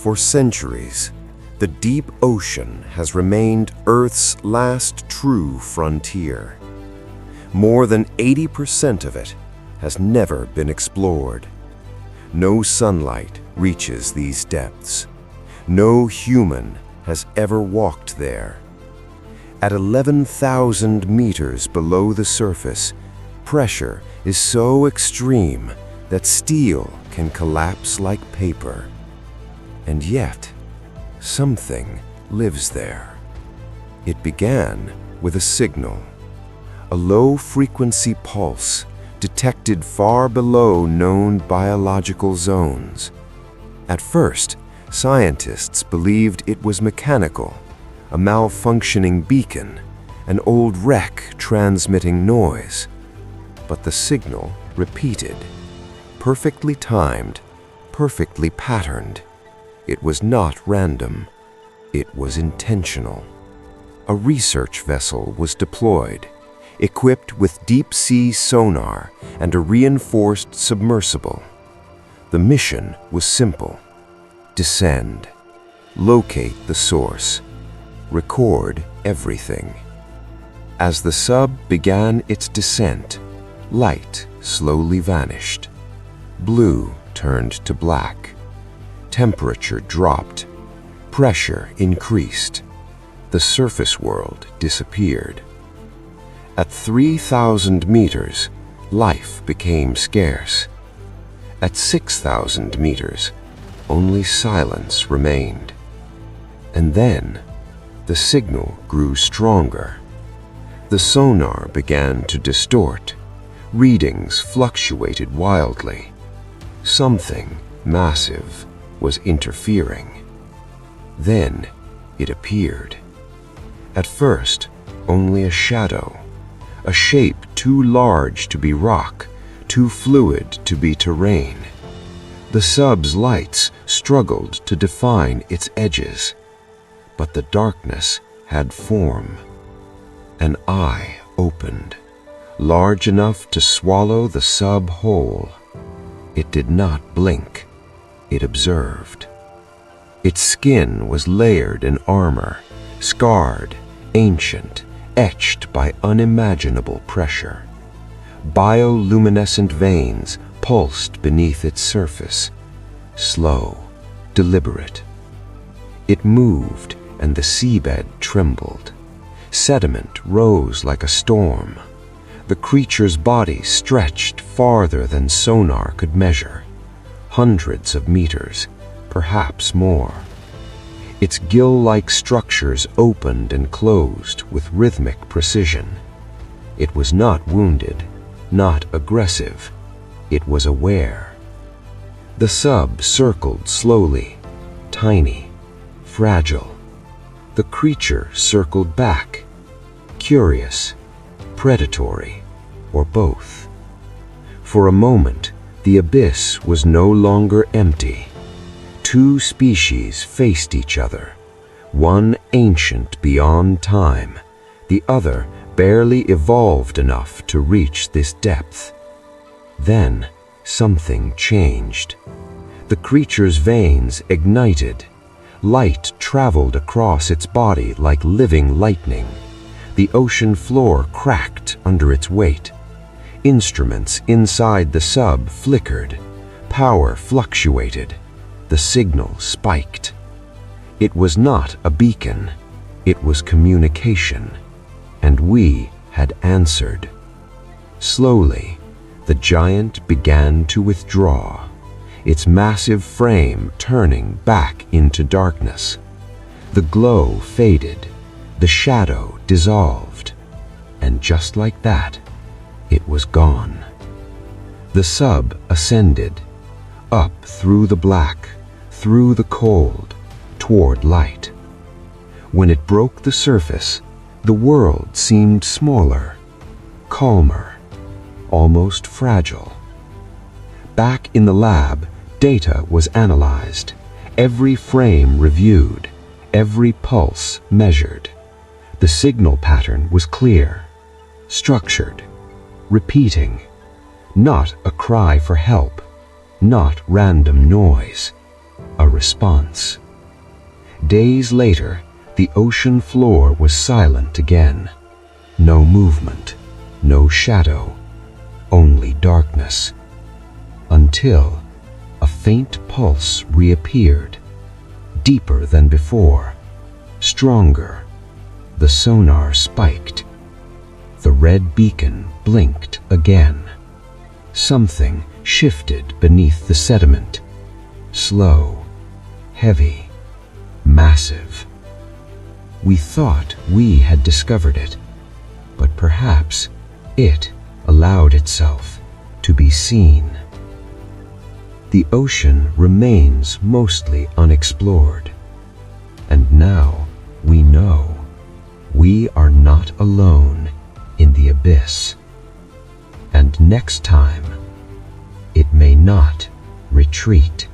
For centuries, the deep ocean has remained Earth's last true frontier. More than 80% of it has never been explored. No sunlight reaches these depths. No human has ever walked there. At 11,000 meters below the surface, pressure is so extreme that steel can collapse like paper. And yet, something lives there. It began with a signal, a low-frequency pulse detected far below known biological zones. At first, scientists believed it was mechanical, a malfunctioning beacon, an old wreck transmitting noise. But the signal repeated, perfectly timed, perfectly patterned. It was not random. It was intentional. A research vessel was deployed, equipped with deep-sea sonar and a reinforced submersible. The mission was simple: descend, locate the source, record everything. As the sub began its descent, light slowly vanished. Blue turned to black. Temperature dropped. Pressure increased. The surface world disappeared. At 3,000 meters, life became scarce. At 6,000 meters, only silence remained. And then, the signal grew stronger. The sonar began to distort. Readings fluctuated wildly. Something massive was interfering. Then it appeared. At first, only a shadow, a shape too large to be rock, too fluid to be terrain. The sub's lights struggled to define its edges, but the darkness had form. An eye opened, large enough to swallow the sub whole. It did not blink. It observed. Its skin was layered in armor, scarred, ancient, etched by unimaginable pressure. Bioluminescent veins pulsed beneath its surface, slow, deliberate. It moved, and the seabed trembled. Sediment rose like a storm. The creature's body stretched farther than sonar could measure, hundreds of meters, perhaps more. Its gill-like structures opened and closed with rhythmic precision. It was not wounded, not aggressive. It was aware. The sub circled slowly, tiny, fragile. The creature circled back, curious, predatory, or both. For a moment, the abyss was no longer empty. Two species faced each other, one ancient beyond time, the other barely evolved enough to reach this depth. Then something changed. The creature's veins ignited. Light traveled across its body like living lightning. The ocean floor cracked under its weight. Instruments inside the sub flickered. Power fluctuated. The signal spiked. It was not a beacon. It was communication. And we had answered. Slowly, the giant began to withdraw, its massive frame turning back into darkness. The glow faded. The shadow dissolved. And just like that, it was gone. The sub ascended, up through the black, through the cold, toward light. When it broke the surface, the world seemed smaller, calmer, almost fragile. Back in the lab, data was analyzed, every frame reviewed, every pulse measured. The signal pattern was clear, structured, repeating, not a cry for help, not random noise. a response. Days later, the ocean floor was silent again. No movement, no shadow, only darkness. Until a faint pulse reappeared, deeper than before, stronger. The sonar spiked. The red beacon blinked again. Something shifted beneath the sediment. Slow, heavy, massive. We thought we had discovered it, but perhaps it allowed itself to be seen. The ocean remains mostly unexplored, and now we know we are not alone in the abyss. And next time, it may not retreat.